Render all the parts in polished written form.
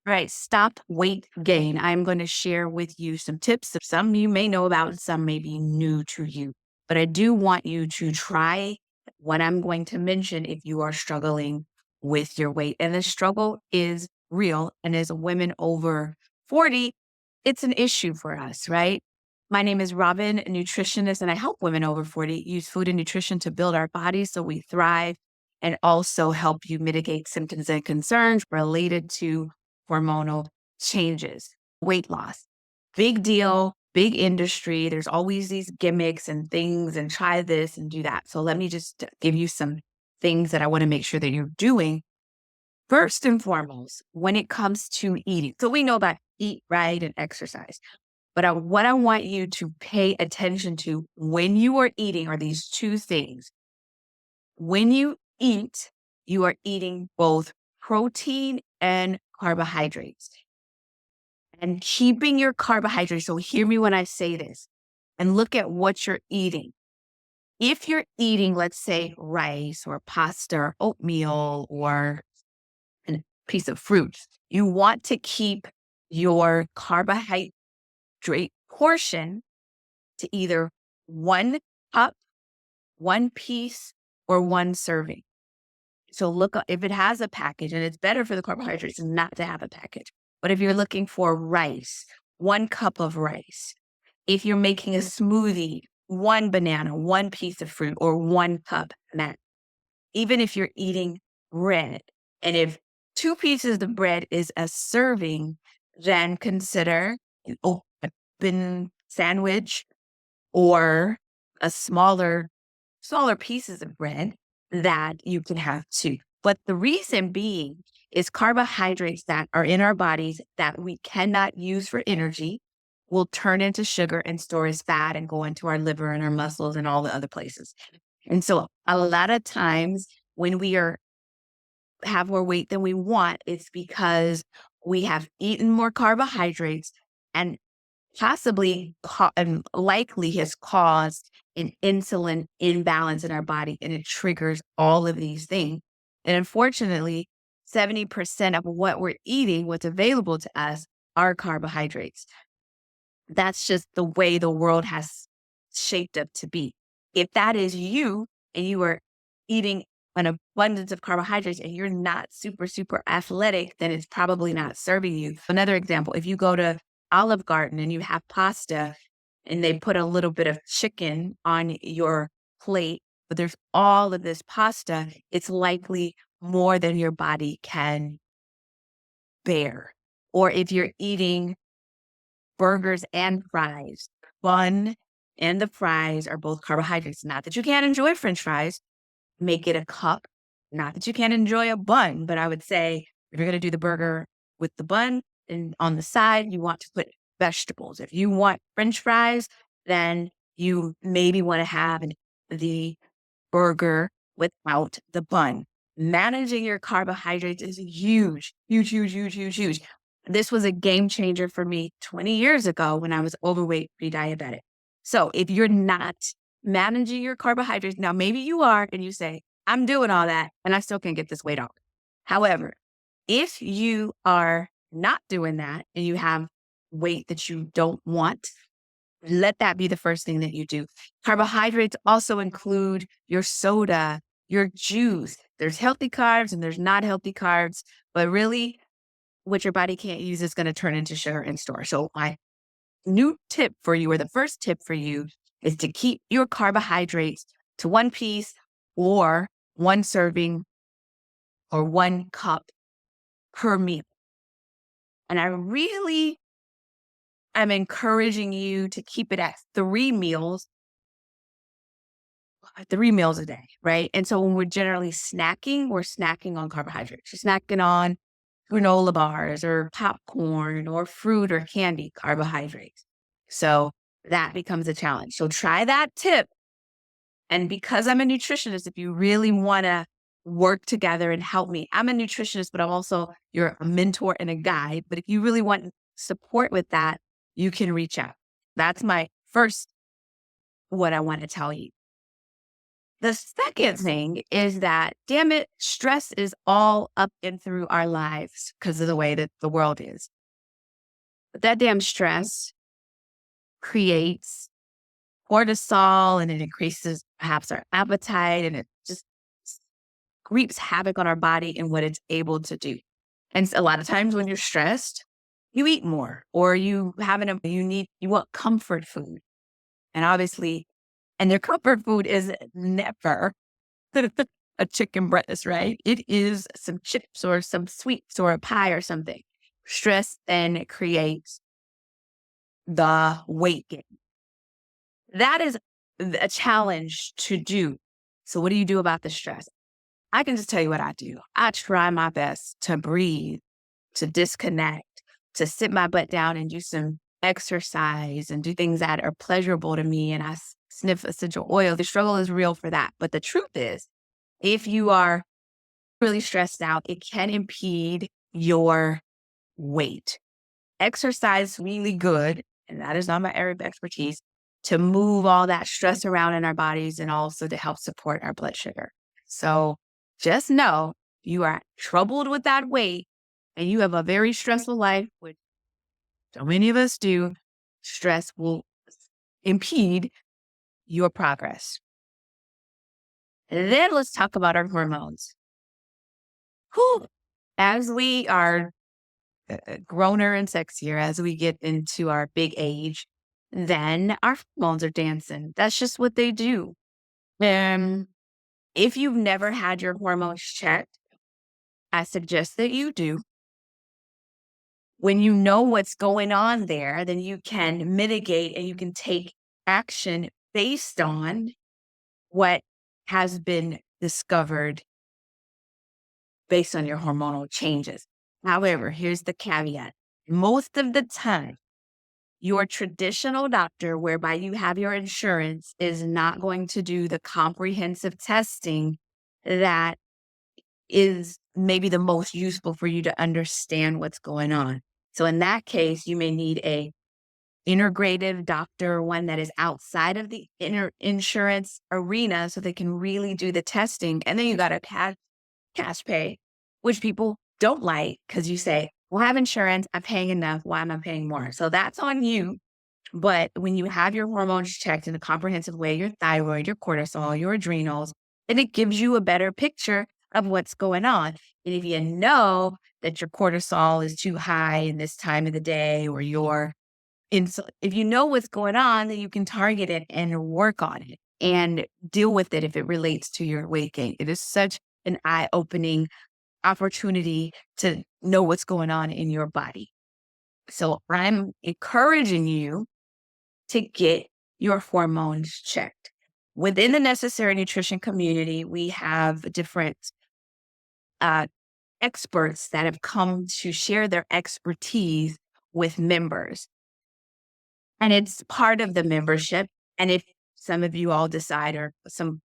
Right. Stop weight gain. I'm going to share with you some tips that some you may know about and some may be new to you. But I do want you to try what I'm going to mention if you are struggling with your weight. And the struggle is real. And as women over 40, it's an issue for us, right? My name is Robin-Nutritionist, and I help women over 40 use food and nutrition to build our bodies so we thrive and also help you mitigate symptoms and concerns related to hormonal changes, weight loss. Big deal, big industry. There's always these gimmicks and things and try this and do that. So let me just give you some things that I want to make sure that you're doing first and foremost when it comes to eating. So we know about eat right and exercise. But what I want you to pay attention to when you are eating are these two things. When you eat, you are eating both protein and carbohydrates and keeping your carbohydrates. So hear me when I say this and look at what you're eating. If you're eating, let's say, rice or pasta or oatmeal or a piece of fruit, you want to keep your carbohydrate portion to either 1 cup, 1 piece, or 1 serving. So look, if it has a package, and it's better for the carbohydrates not to have a package. But if you're looking for rice, 1 cup of rice. If you're making a smoothie, 1 banana, 1 piece of fruit, or 1 cup max. Even if you're eating bread, and if 2 pieces of bread is a serving, then consider an open sandwich or a smaller pieces of bread that you can have too. But the reason being is carbohydrates that are in our bodies that we cannot use for energy will turn into sugar and store as fat and go into our liver and our muscles and all the other places. And so a lot of times when we have more weight than we want, it's because we have eaten more carbohydrates and possibly and likely has caused an insulin imbalance in our body, and it triggers all of these things. And unfortunately, 70% of what we're eating, what's available to us, are carbohydrates. That's just the way the world has shaped up to be. If that is you and you are eating an abundance of carbohydrates and you're not super, super athletic, then it's probably not serving you. Another example, if you go to Olive Garden and you have pasta and they put a little bit of chicken on your plate, but there's all of this pasta, it's likely more than your body can bear. Or if you're eating burgers and fries, bun and the fries are both carbohydrates. Not that you can't enjoy French fries, make it a cup. Not that you can't enjoy a bun, but I would say if you're going to do the burger with the bun and on the side, you want to put vegetables. If you want French fries, then you maybe want to have the burger without the bun. Managing your carbohydrates is huge, huge, huge, huge, huge, huge. This was a game changer for me 20 years ago when I was overweight, pre-diabetic. So if you're not managing your carbohydrates, now maybe you are and you say, I'm doing all that and I still can't get this weight off. However, if you are not doing that and you have weight that you don't want, let that be the first thing that you do. Carbohydrates also include your soda, your juice. There's healthy carbs and there's not healthy carbs, but really what your body can't use is going to turn into sugar and store. So my new tip for you, or the first tip for you, is to keep your carbohydrates to 1 piece or 1 serving or 1 cup per meal. And I really am encouraging you to keep it at 3 meals a day, right? And so when we're generally snacking, we're snacking on carbohydrates. You're snacking on granola bars or popcorn or fruit or candy, carbohydrates. So that becomes a challenge. So try that tip. And because I'm a nutritionist, if you really want to work together and help me, I'm a nutritionist, but I'm also you're a mentor and a guide. But if you really want support with that, you can reach out. That's my first what I want to tell you. The second thing is that, damn it, stress is all up and through our lives because of the way that the world is. But that damn stress creates cortisol and it increases perhaps our appetite and it just reaps havoc on our body and what it's able to do. And a lot of times when you're stressed, you eat more or you want comfort food. And obviously, and their comfort food is never a chicken breast, right? It is some chips or some sweets or a pie or something. Stress then creates the weight gain. That is a challenge to do. So what do you do about the stress? I can just tell you what I do. I try my best to breathe, to disconnect, to sit my butt down and do some exercise and do things that are pleasurable to me. And I sniff essential oil. The struggle is real for that. But the truth is, if you are really stressed out, it can impede your weight. Exercise really good, and that is not my area of expertise, to move all that stress around in our bodies and also to help support our blood sugar. So just know you are troubled with that weight and you have a very stressful life, which so many of us do. Stress will impede your progress. And then let's talk about our hormones. Whew. As we are growner and sexier, as we get into our big age, then our hormones are dancing. That's just what they do. And if you've never had your hormones checked, I suggest that you do. When you know what's going on there, then you can mitigate and you can take action based on what has been discovered based on your hormonal changes. However, here's the caveat. Most of the time, your traditional doctor, whereby you have your insurance, is not going to do the comprehensive testing that is maybe the most useful for you to understand what's going on. So in that case, you may need a integrative doctor, one that is outside of the insurance arena so they can really do the testing. And then you got a cash pay, which people don't like because you say, well, I have insurance, I'm paying enough, why am I paying more? So that's on you. But when you have your hormones checked in a comprehensive way, your thyroid, your cortisol, your adrenals, then it gives you a better picture of what's going on. And if you know that your cortisol is too high in this time of the day or if you know what's going on, then you can target it and work on it and deal with it if it relates to your weight gain. It is such an eye-opening opportunity to know what's going on in your body. So I'm encouraging you to get your hormones checked. Within the Necessary Nutrition community, we have different experts that have come to share their expertise with members. And it's part of the membership. And if some of you all decide or some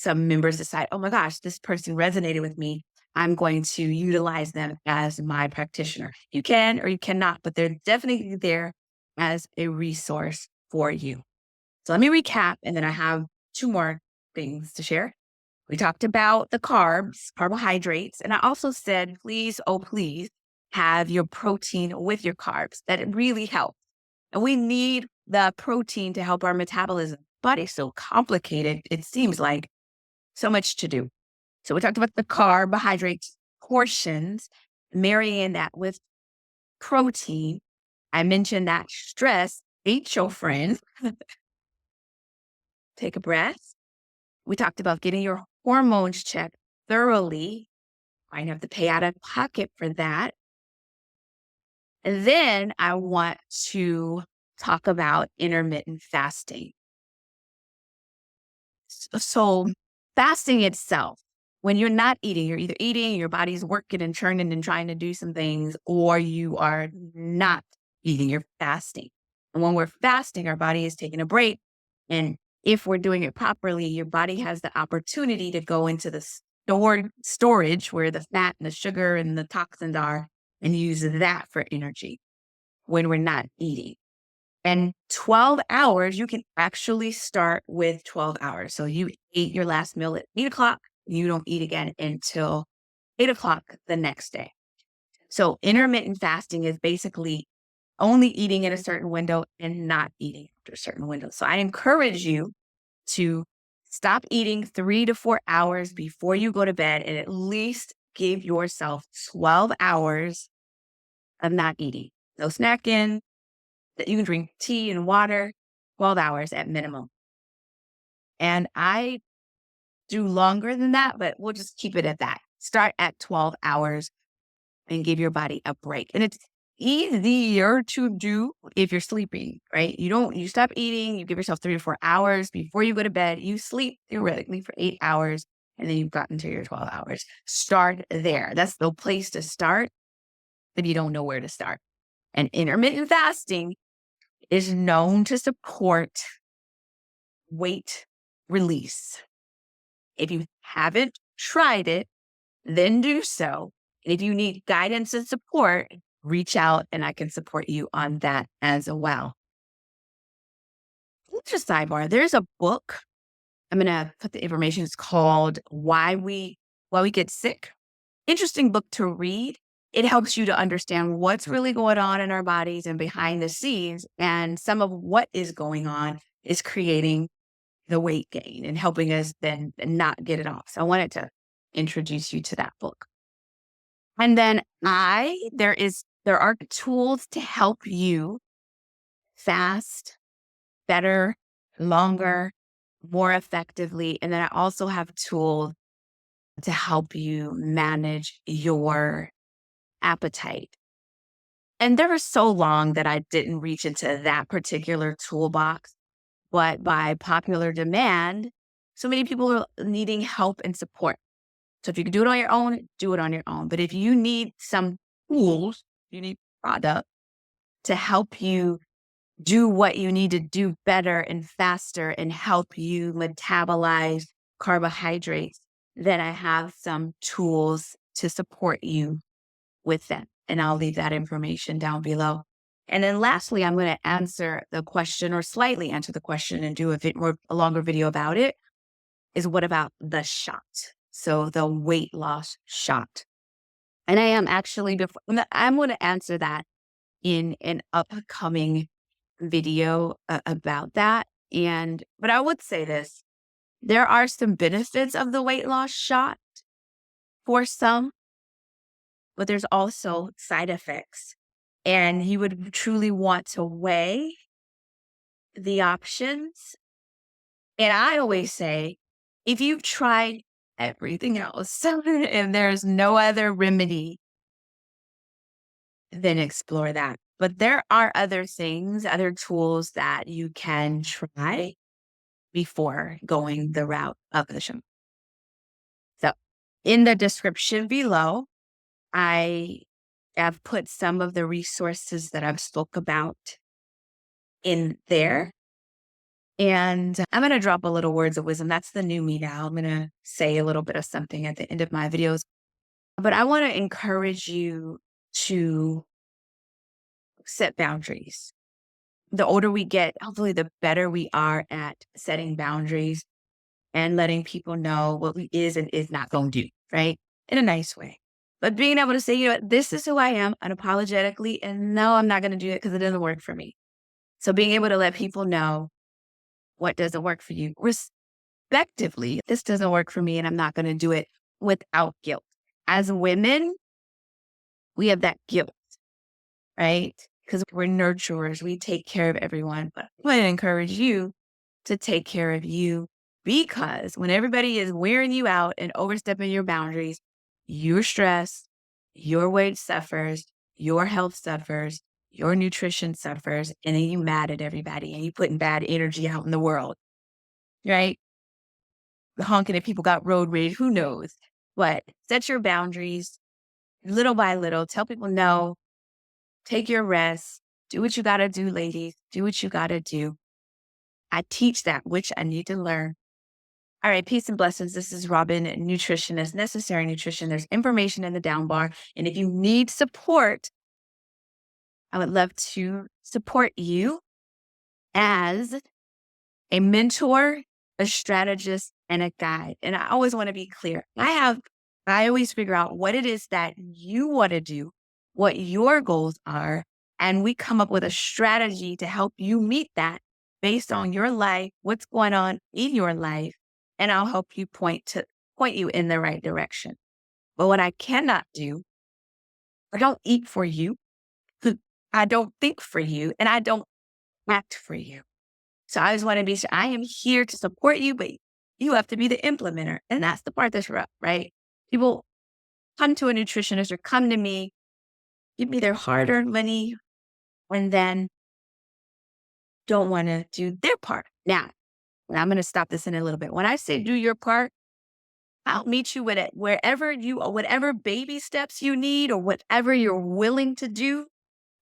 members decide, oh my gosh, this person resonated with me, I'm going to utilize them as my practitioner. You can or you cannot, but they're definitely there as a resource for you. So let me recap, and then I have two more things to share. We talked about the carbs, carbohydrates, and I also said, please, oh, please have your protein with your carbs. That it really helps. And we need the protein to help our metabolism. But it's so complicated. It seems like so much to do. So we talked about the carbohydrates portions, marrying that with protein. I mentioned that stress ain't your friend. Take a breath. We talked about getting your hormones checked thoroughly. I have to pay out of pocket for that. And then I want to talk about intermittent fasting. So fasting itself, when you're not eating, you're either eating, your body's working and churning and trying to do some things, or you are not eating, you're fasting. And when we're fasting, our body is taking a break. And if we're doing it properly, your body has the opportunity to go into the storage where the fat and the sugar and the toxins are and use that for energy when we're not eating. And 12 hours, you can actually start with 12 hours. So you ate your last meal at 8 o'clock, you don't eat again until 8 o'clock the next day. So intermittent fasting is basically only eating in a certain window and not eating after a certain window. So I encourage you to stop eating 3 to 4 hours before you go to bed and at least give yourself 12 hours of not eating. No snacking, that you can drink tea and water, 12 hours at minimum. And I do longer than that, but we'll just keep it at that. Start at 12 hours and give your body a break. And it's easier to do if you're sleeping, right? You stop eating, you give yourself 3 to 4 hours before you go to bed, you sleep theoretically for 8 hours, and then you've gotten to your 12 hours. Start there. That's the place to start if you don't know where to start. And intermittent fasting is known to support weight release. If you haven't tried it, then do so. And if you need guidance and support, reach out and I can support you on that as well. Just sidebar, there's a book. I'm gonna put the information. It's called Why We Get Sick. Interesting book to read. It helps you to understand what's really going on in our bodies and behind the scenes. And some of what is going on is creating the weight gain and helping us then not get it off. So I wanted to introduce you to that book. And then there are tools to help you fast better, longer, more effectively. And then I also have tools to help you manage your appetite. And there was so long that I didn't reach into that particular toolbox, but by popular demand, so many people are needing help and support. So if you can do it on your own, do it on your own. But if you need some tools, you need product to help you do what you need to do better and faster and help you metabolize carbohydrates, then I have some tools to support you with that. And I'll leave that information down below. And then lastly, I'm going to answer the question or slightly answer the question and do a longer video about it is what about the shot? So the weight loss shot. And I am actually, I'm going to answer that in an upcoming video about that. But I would say this, there are some benefits of the weight loss shot for some, but there's also side effects. And you would truly want to weigh the options. And I always say, if you've tried everything else and there's no other remedy, then explore that. But there are other things, other tools that you can try before going the route of the show. So in the description below, I have put some of the resources that I've spoke about in there. And I'm going to drop a little words of wisdom. That's the new me now. I'm going to say a little bit of something at the end of my videos. But I want to encourage you to set boundaries. The older we get, hopefully the better we are at setting boundaries and letting people know what we is and is not going to do, right? In a nice way. But being able to say, you know what, this is who I am unapologetically, and no, I'm not going to do it because it doesn't work for me. So being able to let people know what doesn't work for you, respectively, this doesn't work for me and I'm not going to do it without guilt. As women, we have that guilt, right? Because we're nurturers, we take care of everyone. But I want to encourage you to take care of you because when everybody is wearing you out and overstepping your boundaries, you're stressed, your weight suffers, your health suffers, your nutrition suffers, and then you mad at everybody and you putting bad energy out in the world, right? Honking at people got road rage, who knows? But set your boundaries little by little. Tell people no, take your rest, do what you got to do, ladies, do what you got to do. I teach that, which I need to learn. All right, peace and blessings. This is Robin-Nutritionist, Necessary Nutrition. There's information in the down bar. And if you need support, I would love to support you. as a mentor, a strategist, and a guide. And I always want to be clear. I always figure out what it is that you want to do, what your goals are, and we come up with a strategy to help you meet that based on your life, what's going on in your life, and I'll help you point you in the right direction. But what I cannot do, I don't eat for you. I don't think for you, and I don't act for you. So I just want to be sure I am here to support you, but you have to be the implementer. And that's the part that's rough, right? People come to a nutritionist or come to me, give me their hard earned money, and then don't want to do their part. Now, and I'm going to stop this in a little bit. When I say do your part, I'll meet you with it wherever whatever baby steps you need or whatever you're willing to do.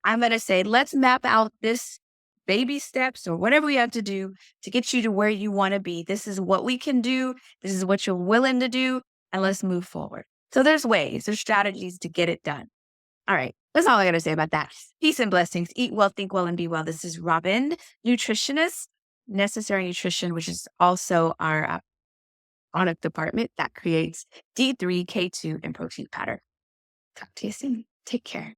I'm going to say, let's map out this baby steps or whatever we have to do to get you to where you want to be. This is what we can do. This is what you're willing to do. And let's move forward. So there's strategies to get it done. All right. That's all I got to say about that. Peace and blessings. Eat well, think well, and be well. This is Robin, nutritionist, Necessary Nutrition, which is also our product department that creates D3, K2, and protein powder. Talk to you soon. Take care.